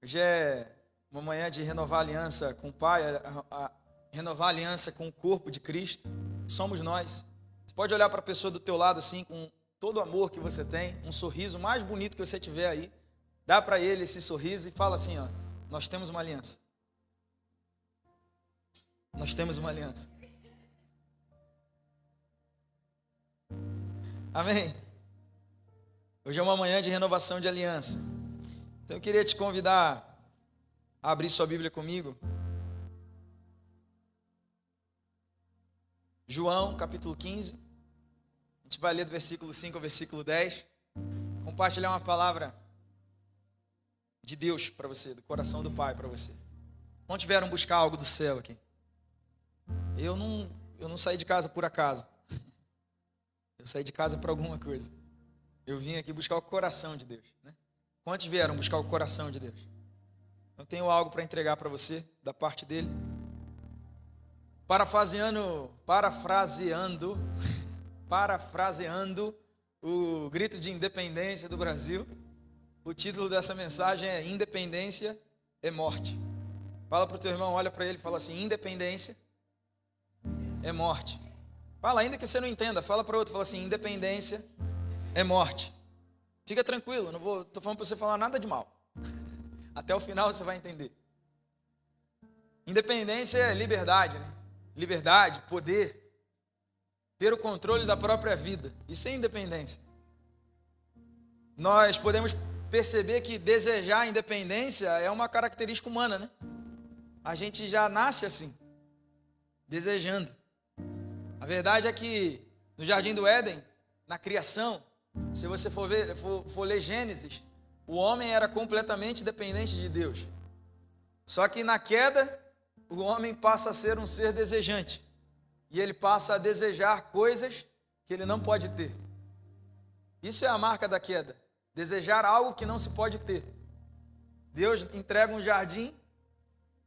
Hoje é uma manhã de renovar a aliança com o Pai, renovar a aliança com o corpo de Cristo. Somos nós. Você pode olhar para a pessoa do teu lado assim, com todo o amor que você tem, um sorriso mais bonito que você tiver aí, dá para ele esse sorriso e fala assim, ó, nós temos uma aliança. Nós temos uma aliança. Amém? Hoje é uma manhã de renovação de aliança. Então eu queria te convidar a abrir sua Bíblia comigo. João, capítulo 15. A gente vai ler do versículo 5 ao versículo 10. Compartilhar uma palavra de Deus para você, do coração do Pai para você. Não tiveram buscar algo do céu aqui? Eu não saí de casa por acaso. Eu saí de casa para alguma coisa. Eu vim aqui buscar o coração de Deus, né? Quantos vieram buscar o coração de Deus? Eu tenho algo para entregar para você, da parte dele. Parafraseando o grito de independência do Brasil, o título dessa mensagem é Independência é Morte. Fala para o teu irmão, olha para ele e fala assim, independência é morte. Fala, ainda que você não entenda, fala para outro, fala assim, independência é morte. Fica tranquilo, não estou falando para você falar nada de mal. Até o final você vai entender. Independência é liberdade, né? Liberdade, poder, ter o controle da própria vida. Isso é independência. Nós podemos perceber que desejar a independência é uma característica humana, né? A gente já nasce assim, desejando. A verdade é que no Jardim do Éden, na criação, se você for ler Gênesis, o homem era completamente dependente de Deus. Só que na queda, o homem passa a ser um ser desejante. E ele passa a desejar coisas que ele não pode ter. Isso é a marca da queda. Desejar algo que não se pode ter. Deus entrega um jardim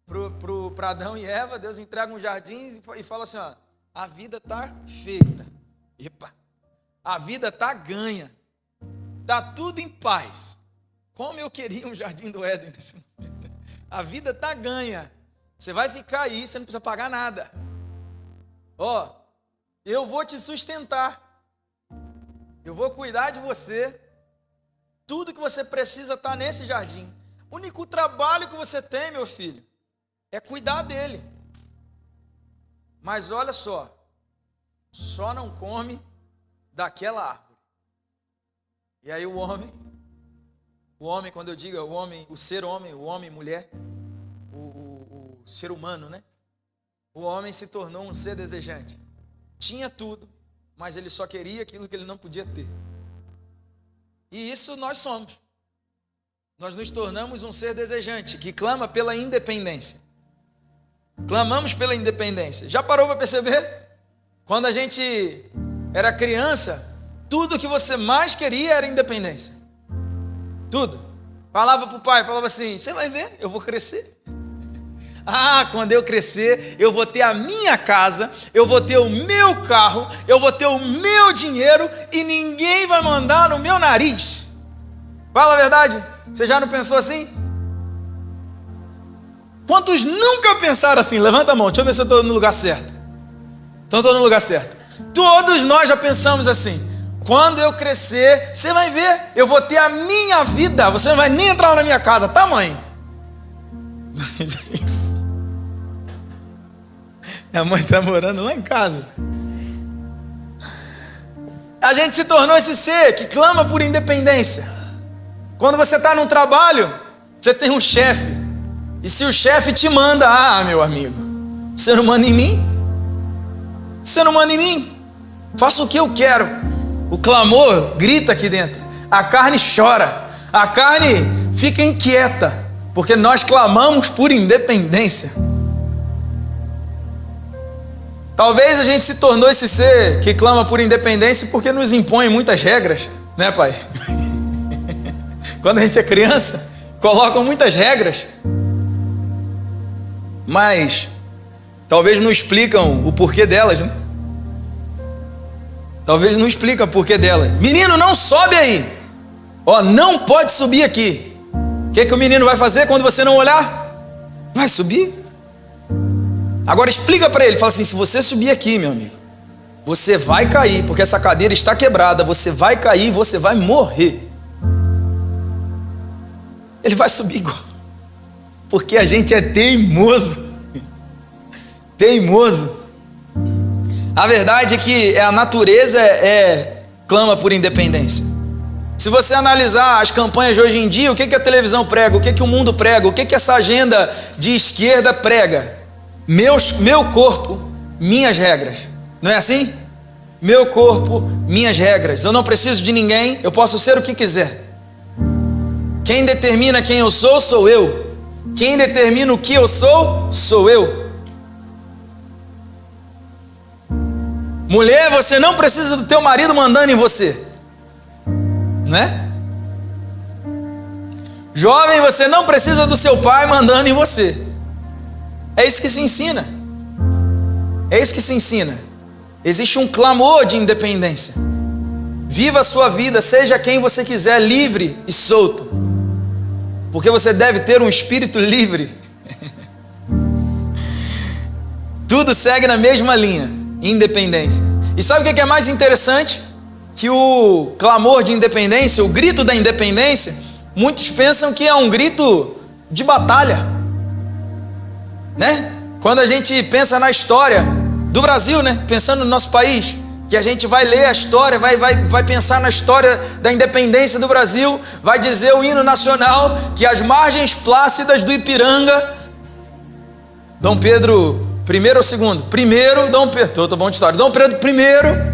para Adão e Eva. Deus entrega um jardim e fala assim, ó, a vida está feita. Epa! A vida está ganha. Está tudo em paz. Como eu queria um jardim do Éden nesse momento. A vida está ganha. Você vai ficar aí, você não precisa pagar nada. Ó, eu vou te sustentar. Eu vou cuidar de você. Tudo que você precisa está nesse jardim. O único trabalho que você tem, meu filho, é cuidar dele. Mas olha só não come daquela árvore. E aí o homem, quando eu digo o homem, o ser homem, o homem, mulher, o ser humano, né? O homem se tornou um ser desejante. Tinha tudo, mas ele só queria aquilo que ele não podia ter. E isso nós somos. Nós nos tornamos um ser desejante, que clama pela independência. Clamamos pela independência. Já parou para perceber? Quando a gente era criança, tudo que você mais queria era independência. Tudo. Falava para o pai, falava assim, você vai ver, eu vou crescer. Ah, quando eu crescer, eu vou ter a minha casa, eu vou ter o meu carro, eu vou ter o meu dinheiro e ninguém vai mandar no meu nariz. Fala a verdade, você já não pensou assim? Quantos nunca pensaram assim? Levanta a mão, deixa eu ver se eu estou no lugar certo. Então estou no lugar certo. Todos nós já pensamos assim. Quando eu crescer, você vai ver, eu vou ter a minha vida. Você não vai nem entrar na minha casa, tá, mãe? Minha mãe está morando lá em casa. A gente se tornou esse ser que clama por independência. Quando você está num trabalho, você tem um chefe. E se o chefe te manda, meu amigo, você não manda em mim? Você não manda em mim? Faça o que eu quero. O clamor grita aqui dentro. A carne chora. A carne fica inquieta. Porque nós clamamos por independência. Talvez a gente se tornou esse ser que clama por independência porque nos impõe muitas regras, né, pai? Quando a gente é criança, colocam muitas regras. Mas talvez não explicam o porquê delas, né? Talvez não explicam o porquê delas. Menino, não sobe aí. Ó, não pode subir aqui. O que o menino vai fazer quando você não olhar? Vai subir. Agora explica para ele, fala assim: se você subir aqui, meu amigo, você vai cair, porque essa cadeira está quebrada, você vai cair e você vai morrer. Ele vai subir igual, porque a gente é teimoso. Teimoso. A verdade é que a natureza clama por independência. Se você analisar as campanhas de hoje em dia, o que a televisão prega, o que o mundo prega, o que essa agenda de esquerda prega? Meu corpo, minhas regras. Não é assim? Meu corpo, minhas regras. Eu não preciso de ninguém, eu posso ser o que quiser. Quem determina quem eu sou eu. Quem determina o que eu sou eu. Mulher, você não precisa do teu marido mandando em você. Não é? Jovem, você não precisa do seu pai mandando em você. É isso que se ensina. É isso que se ensina. Existe um clamor de independência. Viva a sua vida, seja quem você quiser, livre e solto. Porque você deve ter um espírito livre. Tudo segue na mesma linha, independência. E sabe o que é mais interessante? Que o clamor de independência, o grito da independência, muitos pensam que é um grito de batalha, né? Quando a gente pensa na história do Brasil, né? Pensando no nosso país, que a gente vai ler a história, vai pensar na história da independência do Brasil, vai dizer o hino nacional que as margens plácidas do Ipiranga, Dom Pedro I ou segundo? Primeiro, Dom Pedro, tô bom de história. Dom Pedro I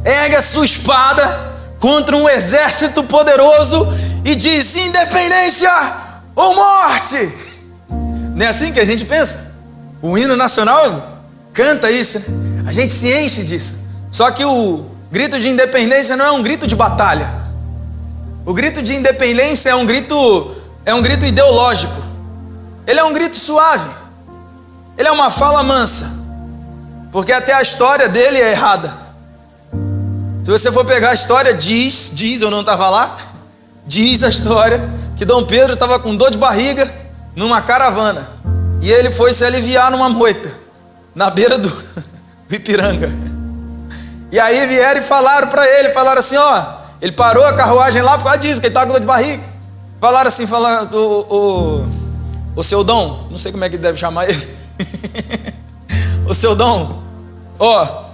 ergue a sua espada contra um exército poderoso e diz: independência ou morte. Não é assim que a gente pensa? O hino nacional canta isso, né? A gente se enche disso. Só que o grito de independência não é um grito de batalha. O grito de independência é um grito ideológico. Ele é um grito suave. Ele é uma fala mansa. Porque até a história dele é errada. Se você for pegar a história, diz, eu não estava lá, diz a história que Dom Pedro estava com dor de barriga numa caravana. E ele foi se aliviar numa moita, na beira do Ipiranga. E aí vieram e falaram para ele, falaram assim, ó, ele parou a carruagem lá por causa disso, que ele estava com dor de barriga. Falaram assim, o seu Dom, não sei como é que deve chamar ele. O seu Dom, ó,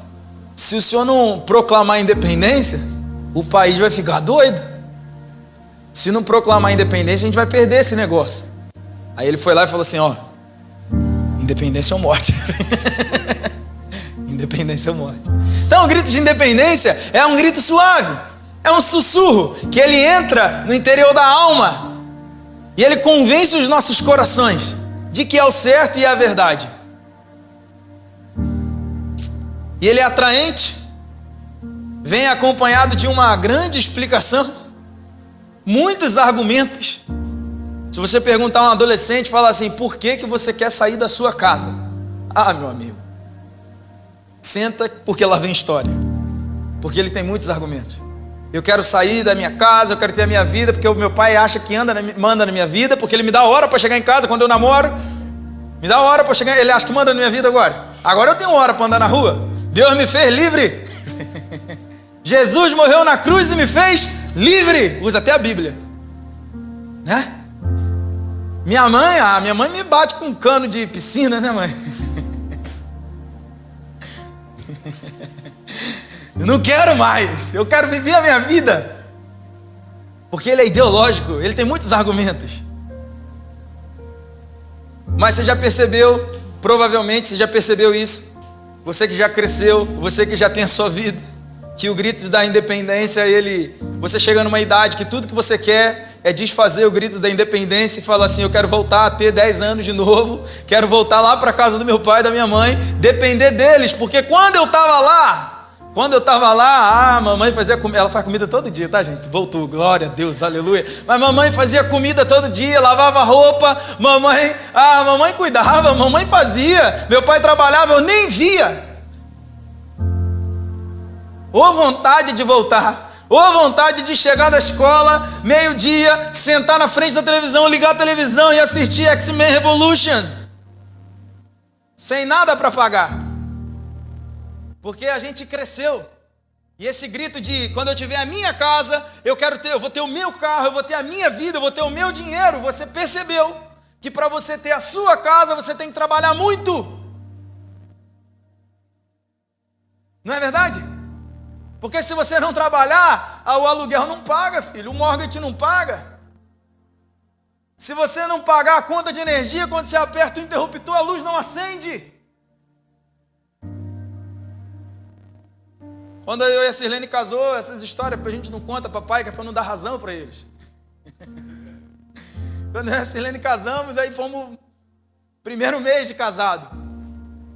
se o senhor não proclamar a independência, o país vai ficar doido. Se não proclamar a independência, a gente vai perder esse negócio. Aí ele foi lá e falou assim, ó, independência ou morte. Independência ou morte. Então o grito de independência é um grito suave, é um sussurro que ele entra no interior da alma e ele convence os nossos corações de que é o certo e é a verdade. E ele é atraente, vem acompanhado de uma grande explicação, muitos argumentos. Se você perguntar a um adolescente, falar assim, por que você quer sair da sua casa? Ah, meu amigo, senta porque lá vem história. Porque ele tem muitos argumentos. Eu quero sair da minha casa, eu quero ter a minha vida, porque o meu pai acha que manda na minha vida, porque ele me dá hora para chegar em casa quando eu namoro. Me dá hora para chegar, ele acha que manda na minha vida agora. Agora eu tenho hora para andar na rua. Deus me fez livre. Jesus morreu na cruz e me fez livre. Usa até a Bíblia, né? Minha mãe me bate com um cano de piscina, né, mãe? Eu não quero mais, eu quero viver a minha vida. Porque ele é ideológico, ele tem muitos argumentos. Mas você já percebeu, provavelmente você já percebeu isso, você que já cresceu, você que já tem a sua vida, que o grito da independência, você chega numa idade que tudo que você quer é desfazer o grito da independência e falar assim, eu quero voltar a ter 10 anos de novo, quero voltar lá para a casa do meu pai e da minha mãe, depender deles, porque quando eu estava lá, a mamãe fazia comida, ela faz comida todo dia, tá, gente? Voltou, glória a Deus, aleluia. Mas mamãe fazia comida todo dia, lavava roupa, mamãe cuidava, mamãe fazia, meu pai trabalhava, eu nem via. Ou vontade de voltar Ou vontade de chegar da escola, meio-dia, sentar na frente da televisão, ligar a televisão e assistir X-Men Revolution. Sem nada para pagar. Porque a gente cresceu. E esse grito de, quando eu tiver a minha casa, eu vou ter o meu carro, eu vou ter a minha vida, eu vou ter o meu dinheiro. Você percebeu que para você ter a sua casa, você tem que trabalhar muito. Não é verdade? Porque se você não trabalhar, o aluguel não paga, filho, o mortgage não paga. Se você não pagar a conta de energia, quando você aperta o interruptor, a luz não acende. Quando eu e a Sirlene casou, essas histórias a gente não conta para pai, que é para não dar razão para eles. Quando eu e a Sirlene casamos, aí fomos primeiro mês de casado.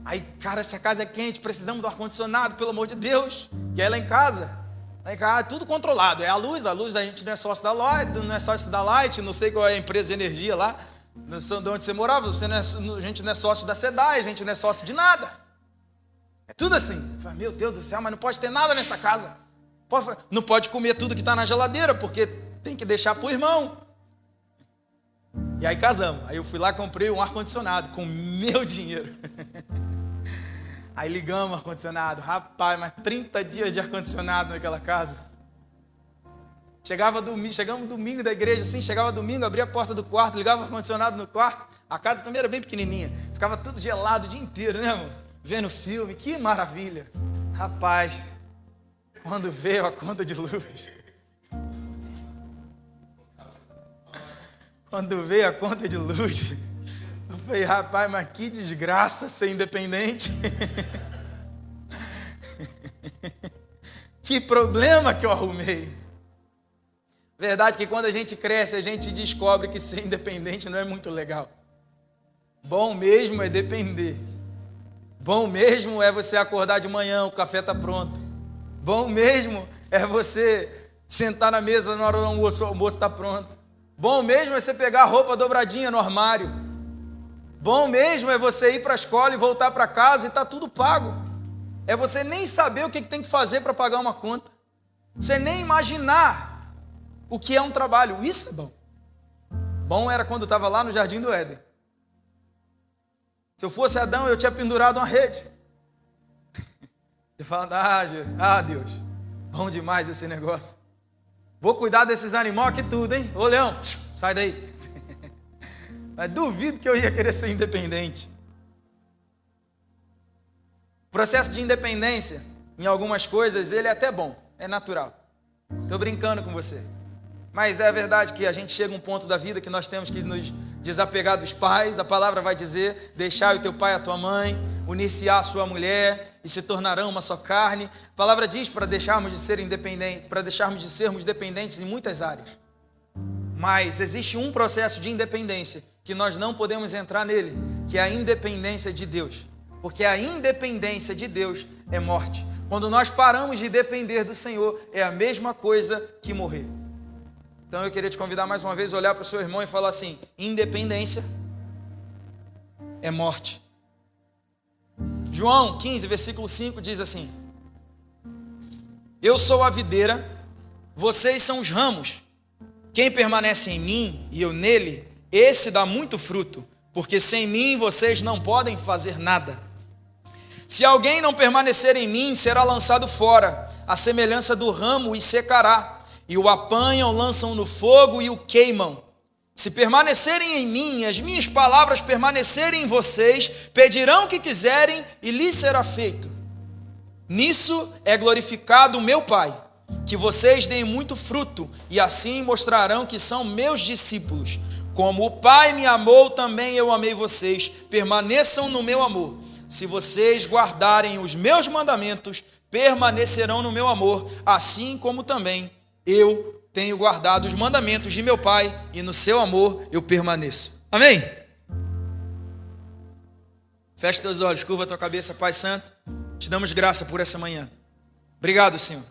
Aí, cara, essa casa é quente, precisamos do ar-condicionado, pelo amor de Deus. E aí lá em casa é tudo controlado. É a luz a gente não é sócio da Light, não é sócio da Light, não sei qual é a empresa de energia lá, de onde você morava, a gente não é sócio da SEDAI, a gente não é sócio de nada. É tudo assim. Meu Deus do céu, mas não pode ter nada nessa casa. Não pode comer tudo que está na geladeira, porque tem que deixar para o irmão. E aí casamos. Aí eu fui lá e comprei um ar-condicionado com meu dinheiro. Aí ligamos o ar-condicionado. Rapaz, mas 30 dias de ar-condicionado naquela casa. Chegamos domingo da igreja, assim, chegava domingo, abria a porta do quarto, ligava o ar-condicionado no quarto. A casa também era bem pequenininha. Ficava tudo gelado o dia inteiro, né, amor? Vendo filme, que maravilha. Rapaz, quando veio a conta de luz. Quando veio a conta de luz, eu falei, rapaz, mas que desgraça ser independente. Que problema que eu arrumei. Verdade que quando a gente cresce, a gente descobre que ser independente não é muito legal. Bom mesmo é depender. Bom mesmo é você acordar de manhã, o café está pronto. Bom mesmo é você sentar na mesa na hora do almoço, o almoço está pronto. Bom mesmo é você pegar a roupa dobradinha no armário. Bom mesmo é você ir para a escola e voltar para casa e está tudo pago. É você nem saber o que tem que fazer para pagar uma conta. Você nem imaginar o que é um trabalho. Isso é bom. Bom era quando estava lá no Jardim do Éden. Se eu fosse Adão, eu tinha pendurado uma rede. Você fala, Deus, bom demais esse negócio. Vou cuidar desses animais aqui tudo, hein? Ô, leão, sai daí. Mas duvido que eu ia querer ser independente. O processo de independência, em algumas coisas, ele é até bom, é natural. Estou brincando com você. Mas é verdade que a gente chega a um ponto da vida que nós temos que nos desapegar dos pais. A palavra vai dizer, deixar o teu pai e a tua mãe, unir-se à sua mulher e se tornarão uma só carne. A palavra diz para deixarmos de ser independentes, para deixarmos de sermos dependentes em muitas áreas. Mas existe um processo de independência que nós não podemos entrar nele, que é a independência de Deus. Porque a independência de Deus é morte. Quando nós paramos de depender do Senhor, é a mesma coisa que morrer. Então eu queria te convidar mais uma vez a olhar para o seu irmão e falar assim, independência é morte. João 15, versículo 5 diz assim, eu sou a videira, vocês são os ramos. Quem permanece em mim e eu nele, esse dá muito fruto, porque sem mim vocês não podem fazer nada. Se alguém não permanecer em mim, será lançado fora, à semelhança do ramo e secará. E o apanham, lançam no fogo e o queimam. Se permanecerem em mim, as minhas palavras permanecerem em vocês, pedirão o que quiserem e lhes será feito. Nisso é glorificado o meu Pai, que vocês deem muito fruto e assim mostrarão que são meus discípulos. Como o Pai me amou, também eu amei vocês. Permaneçam no meu amor. Se vocês guardarem os meus mandamentos, permanecerão no meu amor, assim como também eu tenho guardado os mandamentos de meu Pai e no seu amor eu permaneço. Amém? Feche teus olhos, curva a tua cabeça, Pai Santo. Te damos graça por essa manhã. Obrigado, Senhor.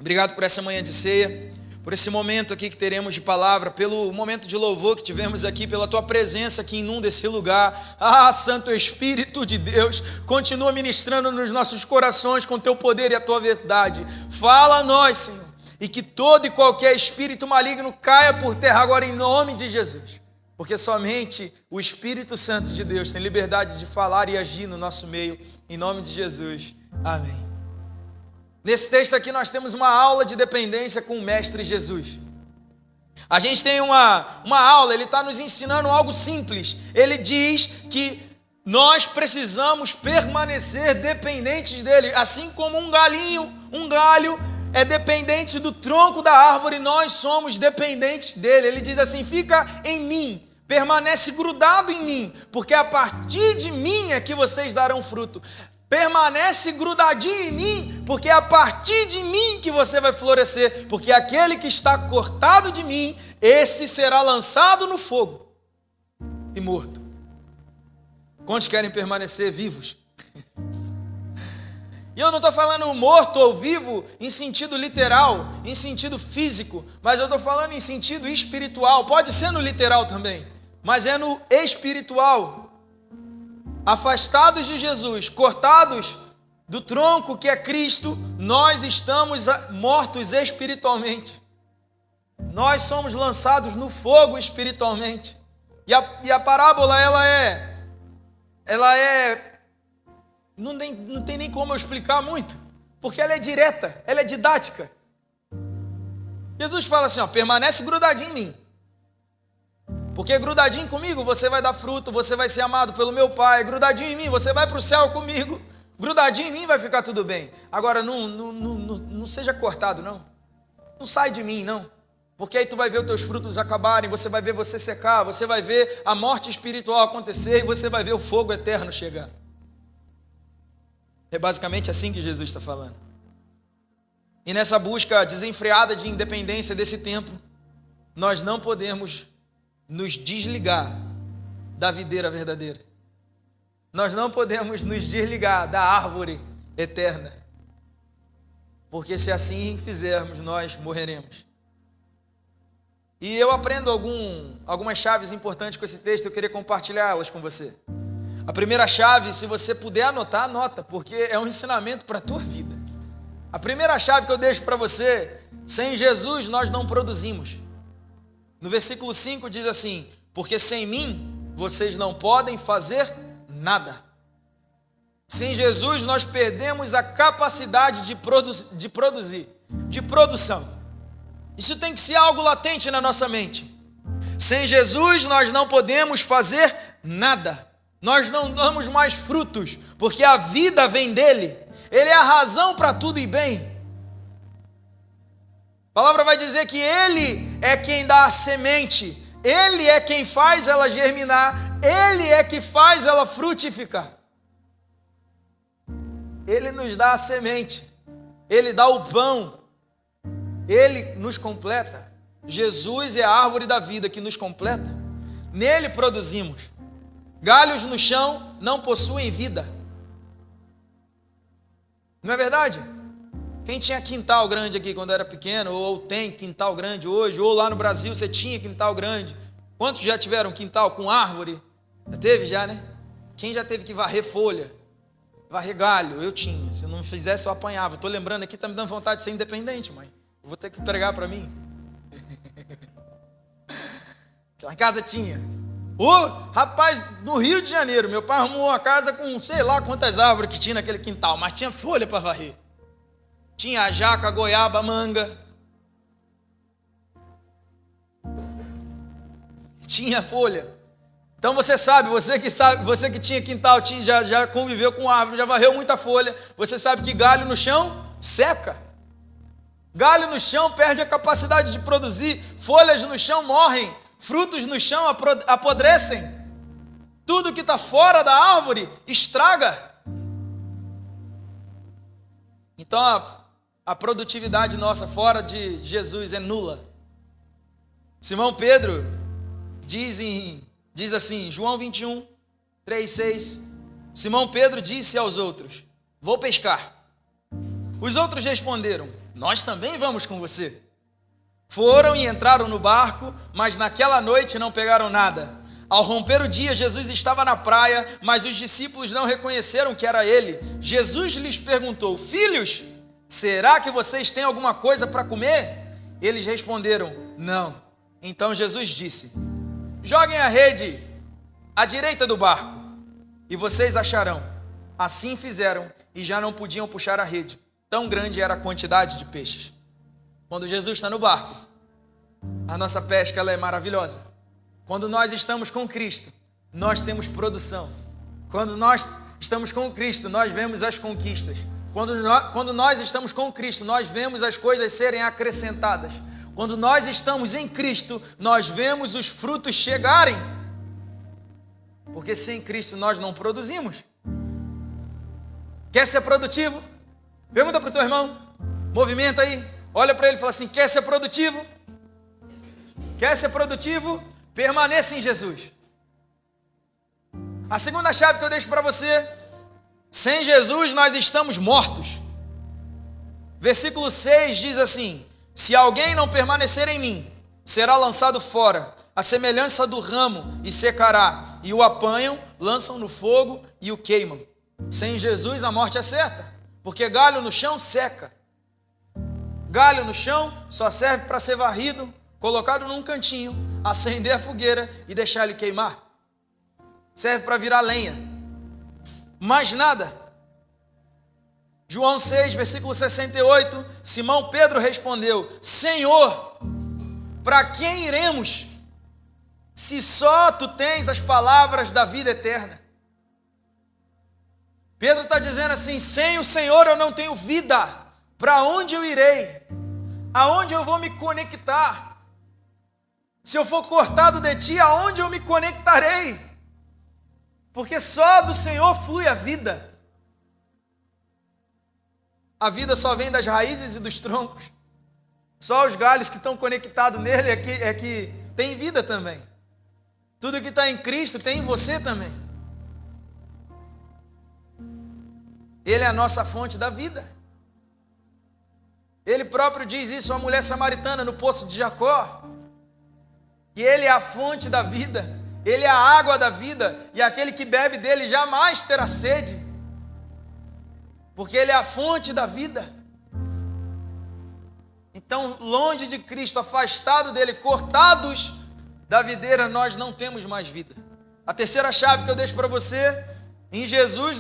Obrigado por essa manhã de ceia, por esse momento aqui que teremos de palavra, pelo momento de louvor que tivemos aqui, pela tua presença que inunda esse lugar. Santo Espírito de Deus, continua ministrando nos nossos corações com teu poder e a tua verdade. Fala a nós, Senhor. e que todo e qualquer espírito maligno caia por terra agora em nome de Jesus. Porque somente o Espírito Santo de Deus tem liberdade de falar e agir no nosso meio, em nome de Jesus. Amém. Nesse texto aqui nós temos uma aula de dependência com o Mestre Jesus. A gente tem uma aula, ele está nos ensinando algo simples. Ele diz que nós precisamos permanecer dependentes dele, assim como um galho é dependente do tronco da árvore, nós somos dependentes dele. Ele diz assim: fica em mim, permanece grudado em mim, porque a partir de mim é que vocês darão fruto. Permanece grudadinho em mim, porque é a partir de mim que você vai florescer, porque aquele que está cortado de mim, esse será lançado no fogo e morto. Quantos querem permanecer vivos? E eu não estou falando morto ou vivo em sentido literal, em sentido físico, mas eu estou falando em sentido espiritual. Pode ser no literal também, mas é no espiritual. Afastados de Jesus, cortados do tronco que é Cristo, nós estamos mortos espiritualmente. Nós somos lançados no fogo espiritualmente. E a parábola, ela é não tem nem como eu explicar muito, porque ela é direta, ela é didática. Jesus fala assim, permanece grudadinho em mim. Porque grudadinho comigo você vai dar fruto, você vai ser amado pelo meu Pai. Grudadinho em mim você vai para o céu comigo. Grudadinho em mim vai ficar tudo bem. Agora não seja cortado, não. Não sai de mim, não. Porque aí tu vai ver os teus frutos acabarem, você vai ver você secar, você vai ver a morte espiritual acontecer e você vai ver o fogo eterno chegar. É basicamente assim que Jesus está falando. E nessa busca desenfreada de independência desse tempo, nós não podemos nos desligar da videira verdadeira. Nós não podemos nos desligar da árvore eterna. Porque se assim fizermos, nós morreremos. E eu aprendo algumas chaves importantes com esse texto, eu queria compartilhá-las com você. A primeira chave, se você puder anotar, anota, porque é um ensinamento para a tua vida. A primeira chave que eu deixo para você, sem Jesus nós não produzimos. No versículo 5 diz assim, porque sem mim vocês não podem fazer nada. Sem Jesus nós perdemos a capacidade de produzir, de produção. Isso tem que ser algo latente na nossa mente. Sem Jesus nós não podemos fazer nada. Nós não damos mais frutos, porque a vida vem dele. Ele é a razão para tudo e bem. A palavra vai dizer que ele é quem dá a semente. Ele é quem faz ela germinar. Ele é que faz ela frutificar. Ele nos dá a semente. Ele dá o pão. Ele nos completa. Jesus é a árvore da vida que nos completa. Nele produzimos. Galhos no chão não possuem vida. Não é verdade? Quem tinha quintal grande aqui quando era pequeno, ou tem quintal grande hoje, ou lá no Brasil você tinha quintal grande. Quantos já tiveram quintal com árvore? Já teve já, né? Quem já teve que varrer folha? Varrer galho? Eu tinha. Se eu não fizesse, eu apanhava. Estou lembrando aqui, está me dando vontade de ser independente, mãe. Eu vou ter que pregar para mim. Lá em casa tinha. Rapaz, no Rio de Janeiro, meu pai arrumou uma casa com sei lá quantas árvores que tinha naquele quintal, mas tinha folha para varrer. Tinha a jaca, a goiaba, a manga. Tinha folha. Então você sabe, você que tinha quintal, já conviveu com árvore, já varreu muita folha, você sabe que galho no chão seca. Galho no chão perde a capacidade de produzir, folhas no chão morrem, frutos no chão apodrecem. Tudo que está fora da árvore estraga. Então a produtividade nossa fora de Jesus é nula. Simão Pedro diz assim, João 21, 3, 6. Simão Pedro disse aos outros, vou pescar. Os outros responderam, nós também vamos com você. Foram e entraram no barco, mas naquela noite não pegaram nada. Ao romper o dia, Jesus estava na praia, mas os discípulos não reconheceram que era ele. Jesus lhes perguntou, filhos, será que vocês têm alguma coisa para comer? Eles responderam, não. Então Jesus disse, joguem a rede à direita do barco e vocês acharão. Assim fizeram e já não podiam puxar a rede. Tão grande era a quantidade de peixes. Quando Jesus está no barco, a nossa pesca ela é maravilhosa. Quando nós estamos com Cristo, nós temos produção. Quando nós estamos com Cristo, nós vemos as conquistas. Quando nós estamos com Cristo, nós vemos as coisas serem acrescentadas. Quando nós estamos em Cristo, nós vemos os frutos chegarem. Porque sem Cristo nós não produzimos. Quer ser produtivo? Pergunta para o teu irmão. Movimenta aí. Olha para ele e fala assim, quer ser produtivo? Quer ser produtivo? Permaneça em Jesus. A segunda chave que eu deixo para você, sem Jesus nós estamos mortos. Versículo 6 diz assim, se alguém não permanecer em mim, será lançado fora, a semelhança do ramo, e secará, e o apanham, lançam no fogo e o queimam. Sem Jesus a morte é certa, porque galho no chão seca. Galho no chão só serve para ser varrido, colocado num cantinho, acender a fogueira e deixar ele queimar. Serve para virar lenha. Mais nada. João 6, versículo 68, Simão Pedro respondeu, Senhor, para quem iremos, se só tu tens as palavras da vida eterna? Pedro está dizendo assim, sem o Senhor eu não tenho vida. Para onde eu irei? Aonde eu vou me conectar? Se eu for cortado de ti, aonde eu me conectarei? Porque só do Senhor flui a vida. A vida só vem das raízes e dos troncos. Só os galhos que estão conectados nele é que tem vida também. Tudo que está em Cristo tem em você também. Ele é a nossa fonte da vida. Ele próprio diz isso à mulher samaritana no poço de Jacó. Que ele é a fonte da vida. Ele é a água da vida. E aquele que bebe dele jamais terá sede. Porque ele é a fonte da vida. Então, longe de Cristo, afastado dele, cortados da videira, nós não temos mais vida. A terceira chave que eu deixo para você, em Jesus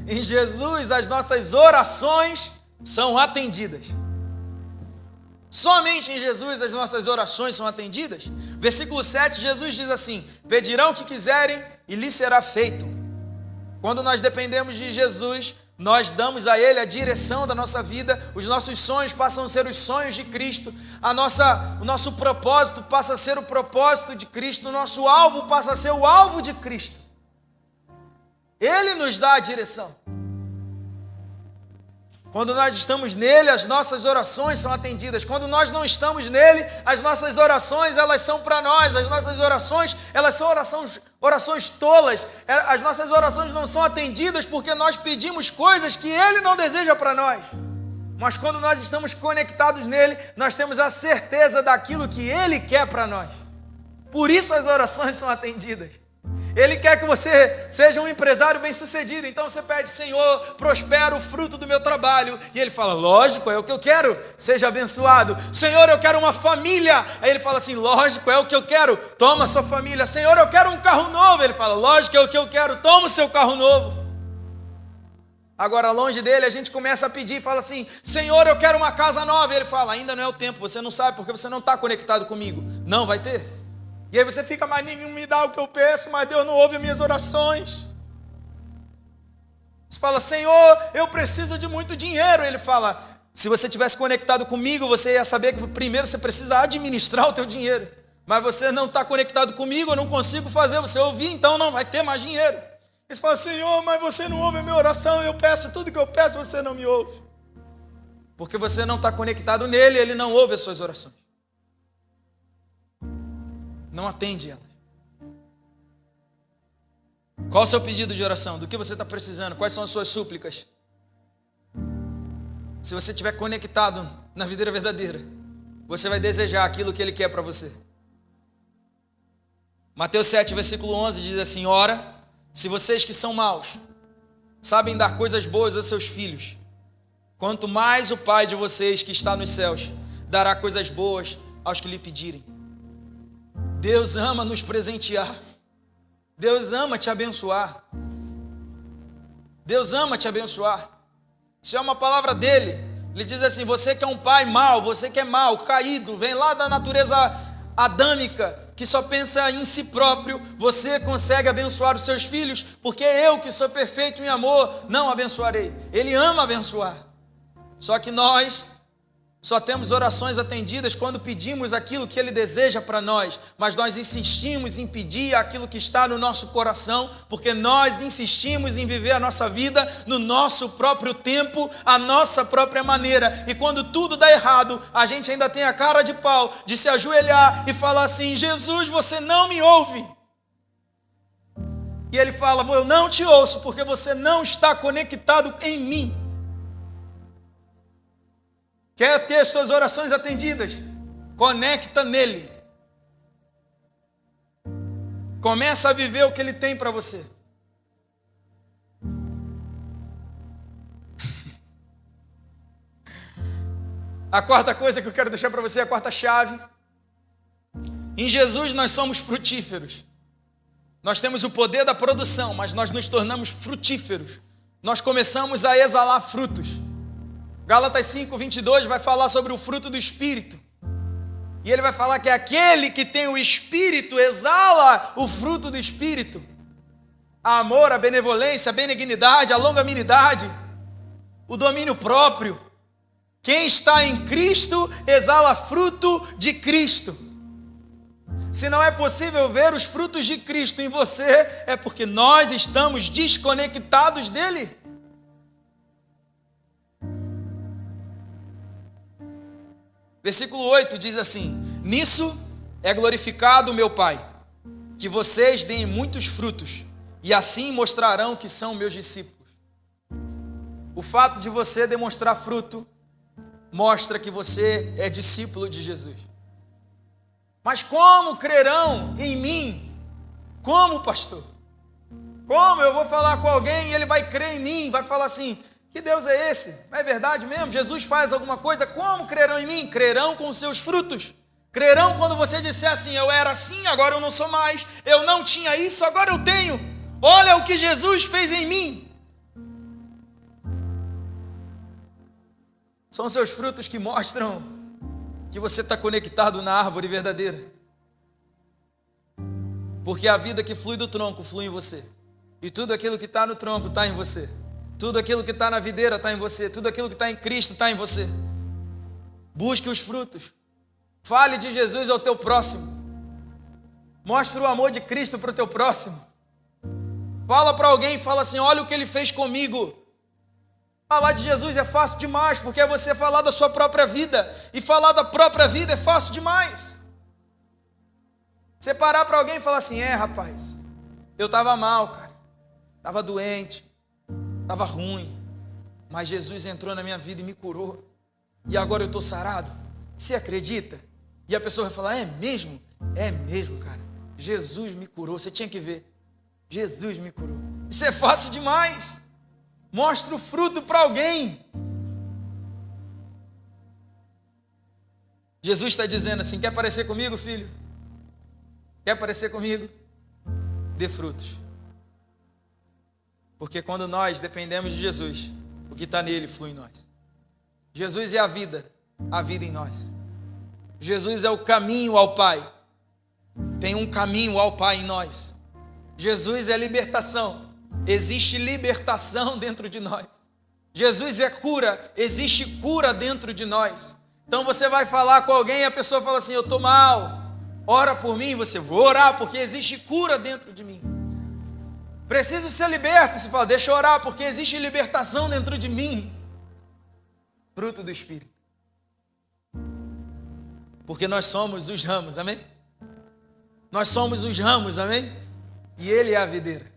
em Jesus as nossas orações são atendidas. Somente em Jesus as nossas orações são atendidas. Versículo 7, Jesus diz assim, pedirão o que quiserem e lhes será feito. Quando nós dependemos de Jesus, nós damos a Ele a direção da nossa vida, os nossos sonhos passam a ser os sonhos de Cristo, o nosso propósito passa a ser o propósito de Cristo, o nosso alvo passa a ser o alvo de Cristo. Ele nos dá a direção. Quando nós estamos nele, as nossas orações são atendidas. Quando nós não estamos nele, as nossas orações, elas são para nós. As nossas orações, elas são orações tolas. As nossas orações não são atendidas porque nós pedimos coisas que ele não deseja para nós. Mas quando nós estamos conectados nele, nós temos a certeza daquilo que ele quer para nós. Por isso as orações são atendidas. Ele quer que você seja um empresário bem-sucedido. Então você pede, Senhor, prospera o fruto do meu trabalho. E ele fala, lógico, é o que eu quero, seja abençoado. Senhor, eu quero uma família. Aí ele fala assim, lógico, é o que eu quero, toma a sua família. Senhor, eu quero um carro novo. Ele fala, lógico, é o que eu quero, toma o seu carro novo. Agora, longe dele, a gente começa a pedir e fala assim, Senhor, eu quero uma casa nova. E ele fala, ainda não é o tempo, você não sabe porque você não está conectado comigo. Não vai ter. E aí você fica, mas ninguém me dá o que eu peço, mas Deus não ouve as minhas orações. Você fala, Senhor, eu preciso de muito dinheiro. Ele fala, se você tivesse conectado comigo, você ia saber que primeiro você precisa administrar o teu dinheiro. Mas você não está conectado comigo, eu não consigo fazer você ouvir, então não vai ter mais dinheiro. Você fala, Senhor, mas você não ouve a minha oração, eu peço tudo que eu peço, você não me ouve. Porque você não está conectado nele, ele não ouve as suas orações. Não atende elas. Qual o seu pedido de oração? Do que você está precisando? Quais são as suas súplicas? Se você estiver conectado na videira verdadeira, você vai desejar aquilo que Ele quer para você. Mateus 7, versículo 11 diz assim, ora, se vocês que são maus, sabem dar coisas boas aos seus filhos, quanto mais o Pai de vocês que está nos céus dará coisas boas aos que lhe pedirem. Deus ama nos presentear. Deus ama te abençoar. Deus ama te abençoar. Isso é uma palavra dele. Ele diz assim: você que é um pai mau, você que é mau, caído, vem lá da natureza adâmica, que só pensa em si próprio, você consegue abençoar os seus filhos, porque eu que sou perfeito em amor, não abençoarei. Ele ama abençoar. Só que nós só temos orações atendidas quando pedimos aquilo que Ele deseja para nós, mas nós insistimos em pedir aquilo que está no nosso coração, porque nós insistimos em viver a nossa vida no nosso próprio tempo, a nossa própria maneira, e quando tudo dá errado, a gente ainda tem a cara de pau de se ajoelhar e falar assim: Jesus, você não me ouve. E Ele fala: eu não te ouço, porque você não está conectado em mim. Quer ter suas orações atendidas? Conecta nele. Começa a viver o que ele tem para você. A quarta coisa que eu quero deixar para você, a quarta chave. Em Jesus nós somos frutíferos. Nós temos o poder da produção, mas nós nos tornamos frutíferos. Nós começamos a exalar frutos. Gálatas 5:22 vai falar sobre o fruto do Espírito. E ele vai falar que aquele que tem o Espírito exala o fruto do Espírito. A amor, a benevolência, a benignidade, a longanimidade, o domínio próprio. Quem está em Cristo exala fruto de Cristo. Se não é possível ver os frutos de Cristo em você, é porque nós estamos desconectados dele. Versículo 8 diz assim: nisso é glorificado o meu Pai, que vocês deem muitos frutos, e assim mostrarão que são meus discípulos. O fato de você demonstrar fruto mostra que você é discípulo de Jesus. Mas como crerão em mim? Como, pastor? Como eu vou falar com alguém e ele vai crer em mim, vai falar assim: que Deus é esse? Não é verdade mesmo? Jesus faz alguma coisa? Como crerão em mim? Crerão com os seus frutos. Crerão quando você disser assim: eu era assim, agora eu não sou mais. Eu não tinha isso, agora eu tenho. Olha o que Jesus fez em mim. São seus frutos que mostram que você está conectado na árvore verdadeira. Porque a vida que flui do tronco flui em você. E tudo aquilo que está no tronco está em você. Tudo aquilo que está na videira está em você. Tudo aquilo que está em Cristo está em você. Busque os frutos. Fale de Jesus ao teu próximo. Mostre o amor de Cristo para o teu próximo. Fala para alguém e fala assim: olha o que ele fez comigo. Falar de Jesus é fácil demais, porque é você falar da sua própria vida. E falar da própria vida é fácil demais. Você parar para alguém e falar assim: rapaz, eu estava mal, cara. Estava doente. Estava ruim, mas Jesus entrou na minha vida e me curou, e agora eu estou sarado. Você acredita? E a pessoa vai falar: é mesmo? É mesmo, cara. Jesus me curou. Você tinha que ver. Jesus me curou. Isso é fácil demais. Mostra o fruto para alguém. Jesus está dizendo assim: quer parecer comigo, filho? Quer parecer comigo? Dê frutos. Porque quando nós dependemos de Jesus, o que está nele flui em nós. Jesus é a vida em nós. Jesus é o caminho ao Pai. Tem um caminho ao Pai em nós. Jesus é libertação. Existe libertação dentro de nós. Jesus é cura. Existe cura dentro de nós. Então você vai falar com alguém e a pessoa fala assim: eu estou mal. Ora por mim. Você: vou orar porque existe cura dentro de mim. Preciso ser liberto. Você fala: deixa eu orar, porque existe libertação dentro de mim. Fruto do Espírito. Porque nós somos os ramos, amém? Nós somos os ramos, amém? E Ele é a videira.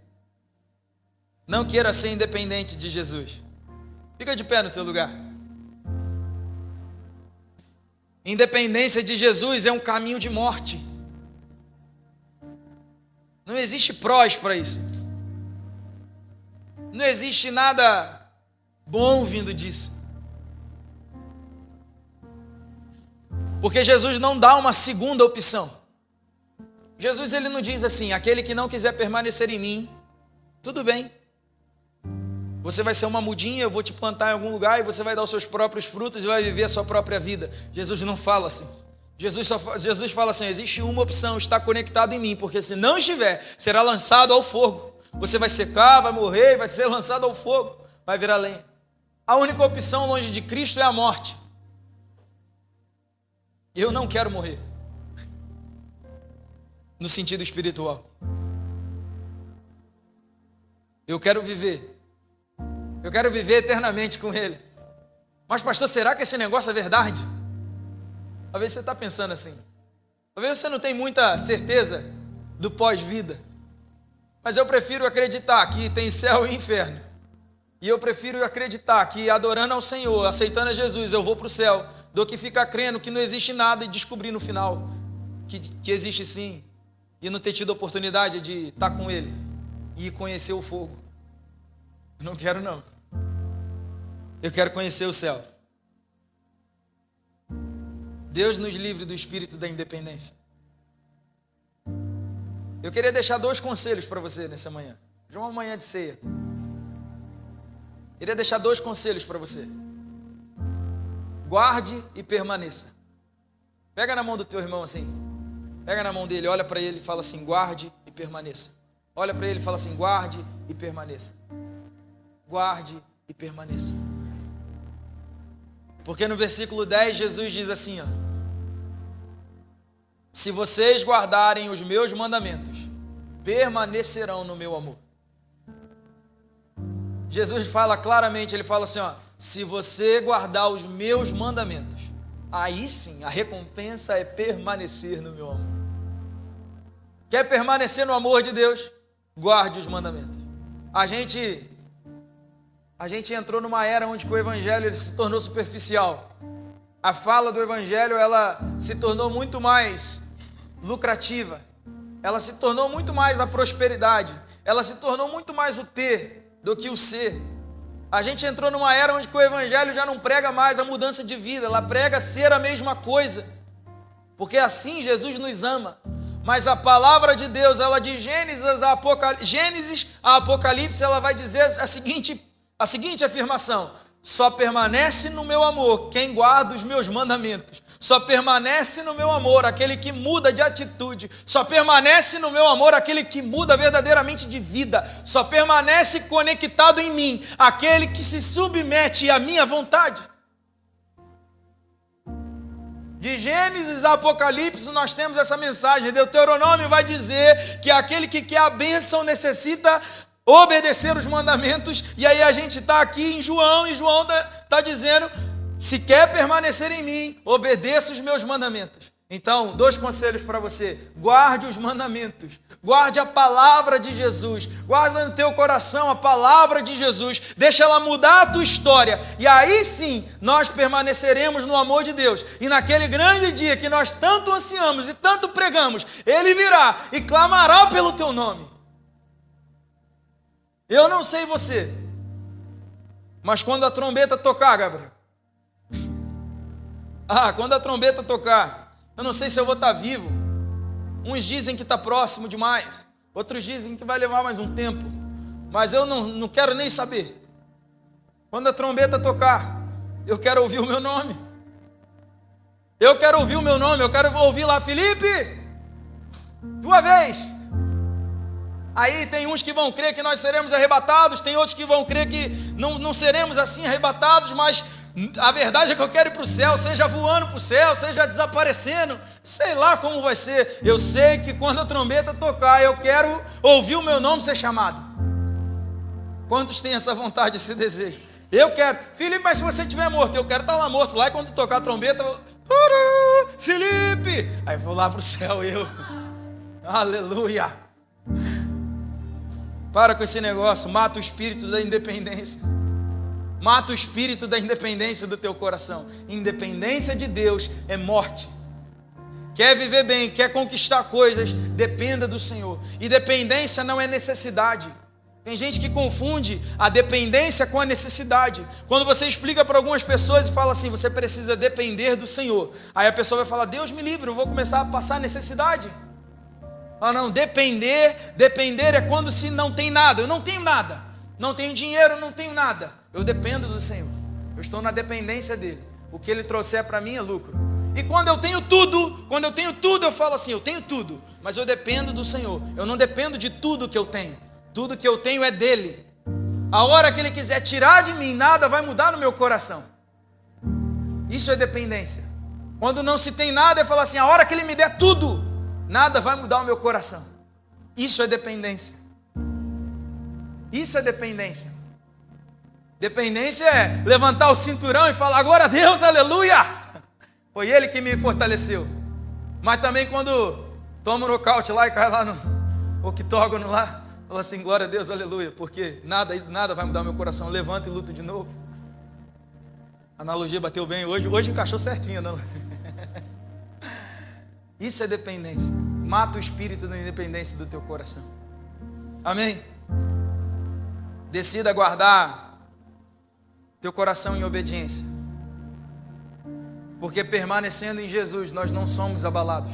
Não queira ser independente de Jesus. Fica de pé no teu lugar. Independência de Jesus é um caminho de morte. Não existe prós para isso. Não existe nada bom vindo disso. Porque Jesus não dá uma segunda opção. Jesus, ele não diz assim: aquele que não quiser permanecer em mim, tudo bem. Você vai ser uma mudinha, eu vou te plantar em algum lugar e você vai dar os seus próprios frutos e vai viver a sua própria vida. Jesus não fala assim. Jesus fala assim: existe uma opção, está conectado em mim, porque se não estiver, será lançado ao fogo. Você vai secar, vai morrer, vai ser lançado ao fogo, vai virar lenha. A única opção longe de Cristo é a morte. Eu não quero morrer, no sentido espiritual. Eu quero viver. Eu quero viver eternamente com Ele. Mas pastor, será que esse negócio é verdade? Talvez você está pensando assim. Talvez você não tenha muita certeza do pós-vida. Mas eu prefiro acreditar que tem céu e inferno. E eu prefiro acreditar que adorando ao Senhor, aceitando a Jesus, eu vou para o céu, do que ficar crendo que não existe nada e descobrir no final que existe sim. E não ter tido a oportunidade de estar com Ele e conhecer o fogo. Não quero não. Eu quero conhecer o céu. Deus nos livre do espírito da independência. Eu queria deixar 2 conselhos para você nessa manhã. De uma manhã de ceia. Queria deixar 2 conselhos para você. Guarde e permaneça. Pega na mão do teu irmão assim. Pega na mão dele, olha para ele e fala assim: guarde e permaneça. Olha para ele e fala assim: guarde e permaneça. Guarde e permaneça. Porque no versículo 10 Jesus diz assim, ó: se vocês guardarem os meus mandamentos, permanecerão no meu amor. Jesus fala claramente, ele fala assim, ó: se você guardar os meus mandamentos, aí sim a recompensa é permanecer no meu amor. Quer permanecer no amor de Deus? Guarde os mandamentos. A gente entrou numa era onde o evangelho ele se tornou superficial. A fala do evangelho ela se tornou muito mais lucrativa. Ela se tornou muito mais a prosperidade. Ela se tornou muito mais o ter do que o ser. A gente entrou numa era onde o evangelho já não prega mais a mudança de vida. Ela prega ser a mesma coisa. Porque assim Jesus nos ama. Mas a palavra de Deus, ela de Gênesis a Apocalipse, ela vai dizer a seguinte afirmação: só permanece no meu amor quem guarda os meus mandamentos. Só permanece no meu amor aquele que muda de atitude. Só permanece no meu amor aquele que muda verdadeiramente de vida. Só permanece conectado em mim aquele que se submete à minha vontade. De Gênesis a Apocalipse nós temos essa mensagem. Deuteronômio vai dizer que aquele que quer a bênção necessita obedecer os mandamentos. E aí a gente está aqui em João, e João está dizendo: se quer permanecer em mim, obedeça os meus mandamentos. Então, 2 conselhos para você: guarde os mandamentos, guarde a palavra de Jesus, guarda no teu coração a palavra de Jesus, deixa ela mudar a tua história, e aí sim, nós permaneceremos no amor de Deus, e naquele grande dia que nós tanto ansiamos e tanto pregamos, Ele virá e clamará pelo teu nome. Eu não sei você, mas quando a trombeta tocar, Gabriel, quando a trombeta tocar, eu não sei se eu vou estar vivo. Uns dizem que está próximo demais, outros dizem que vai levar mais um tempo, mas eu não quero nem saber. Quando a trombeta tocar, eu quero ouvir o meu nome. Eu quero ouvir o meu nome, eu quero ouvir lá: Felipe, tua vez. Aí tem uns que vão crer que nós seremos arrebatados, tem outros que vão crer que não seremos assim arrebatados, mas a verdade é que eu quero ir para o céu, seja voando para o céu, seja desaparecendo, sei lá como vai ser. Eu sei que quando a trombeta tocar, eu quero ouvir o meu nome ser chamado. Quantos têm essa vontade, esse desejo? Eu quero. Felipe, mas se você estiver morto, eu quero estar lá morto, lá, e quando tocar a trombeta, Felipe, aí eu vou lá para o céu, eu. Aleluia. Para com esse negócio, mata o espírito da independência. Mata o espírito da independência do teu coração. Independência de Deus é morte. Quer viver bem, quer conquistar coisas, dependa do Senhor. E dependência não é necessidade. Tem gente que confunde a dependência com a necessidade. Quando você explica para algumas pessoas e fala assim, você precisa depender do Senhor. Aí a pessoa vai falar, Deus me livre, eu vou começar a passar necessidade. Ah não, depender é quando se não tem nada. Eu não tenho nada, não tenho dinheiro, não tenho nada. Eu dependo do Senhor, eu estou na dependência dEle. O que Ele trouxer para mim é lucro. E quando eu tenho tudo, eu falo assim, eu tenho tudo, mas eu dependo do Senhor. Eu não dependo de tudo que eu tenho. Tudo que eu tenho é dele. A hora que Ele quiser tirar de mim, nada vai mudar no meu coração. Isso é dependência. Quando não se tem nada, é falar assim, a hora que Ele me der tudo, nada vai mudar o meu coração. Isso é dependência. Isso é dependência. Dependência é levantar o cinturão e falar, glória a Deus, aleluia. Foi Ele que me fortaleceu. Mas também quando toma o nocaute lá e cai lá no octógono lá, fala assim, glória a Deus, aleluia, porque nada vai mudar o meu coração. Levanta e luto de novo. A analogia bateu bem hoje encaixou certinho, não? Isso é dependência. Mata o espírito da independência do teu coração. Amém? Decida guardar teu coração em obediência. Porque permanecendo em Jesus, nós não somos abalados.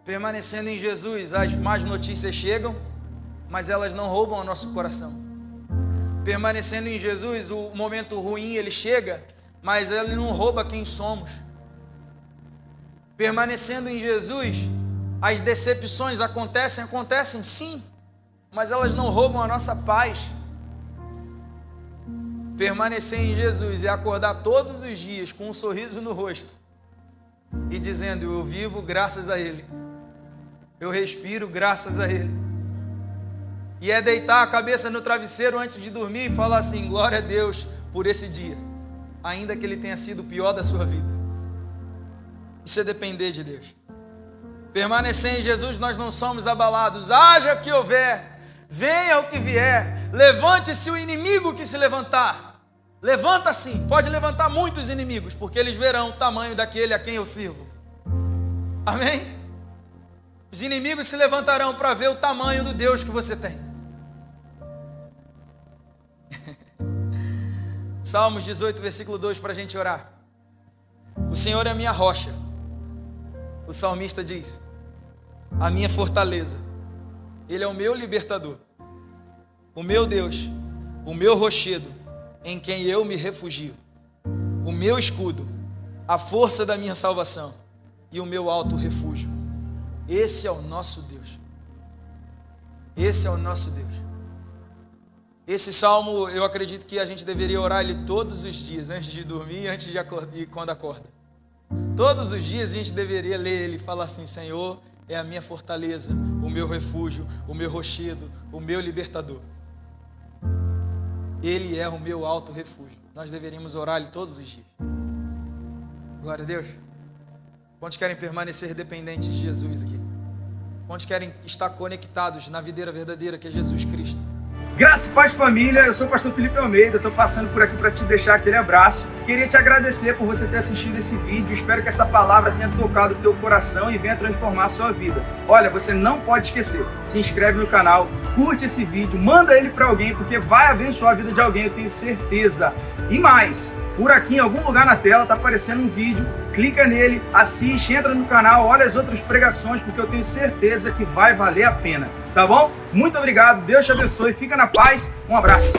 Permanecendo em Jesus, as más notícias chegam, mas elas não roubam o nosso coração. Permanecendo em Jesus, o momento ruim ele chega, mas ele não rouba quem somos. Permanecendo em Jesus, as decepções acontecem sim, mas elas não roubam a nossa paz. Permanecer em Jesus é acordar todos os dias com um sorriso no rosto e dizendo, eu vivo graças a Ele. Eu respiro graças a Ele. E é deitar a cabeça no travesseiro antes de dormir e falar assim, glória a Deus por esse dia, ainda que ele tenha sido o pior da sua vida. Isso é depender de Deus. Permanecer em Jesus, nós não somos abalados. Haja o que houver, venha o que vier, levante-se o inimigo que se levantar. Levanta sim, pode levantar muitos inimigos, porque eles verão o tamanho daquele a quem eu sirvo. Amém? Os inimigos se levantarão para ver o tamanho do Deus que você tem. Salmos 18, versículo 2, para a gente orar. O Senhor é a minha rocha. O salmista diz, a minha fortaleza. Ele é o meu libertador. O meu Deus, o meu rochedo, em quem eu me refugio. O meu escudo, a força da minha salvação e o meu alto refúgio. Esse é o nosso Deus. Esse é o nosso Deus. Esse salmo, eu acredito que a gente deveria orar ele todos os dias, antes de dormir e quando acorda. Todos os dias a gente deveria ler ele e falar assim, Senhor, é a minha fortaleza, o meu refúgio, o meu rochedo, o meu libertador. Ele é o meu alto refúgio. Nós deveríamos orar ele todos os dias. Glória a Deus. Quantos querem permanecer dependentes de Jesus aqui? Quantos querem estar conectados na videira verdadeira que é Jesus Cristo? Graça e paz, família, eu sou o pastor Felipe Almeida, estou passando por aqui para te deixar aquele abraço. Queria te agradecer por você ter assistido esse vídeo, espero que essa palavra tenha tocado o teu coração e venha transformar a sua vida. Olha, você não pode esquecer, se inscreve no canal, curte esse vídeo, manda ele para alguém, porque vai abençoar a vida de alguém, eu tenho certeza. E mais, por aqui em algum lugar na tela está aparecendo um vídeo, clica nele, assiste, entra no canal, olha as outras pregações, porque eu tenho certeza que vai valer a pena, tá bom? Muito obrigado, Deus te abençoe, fica na paz, um abraço.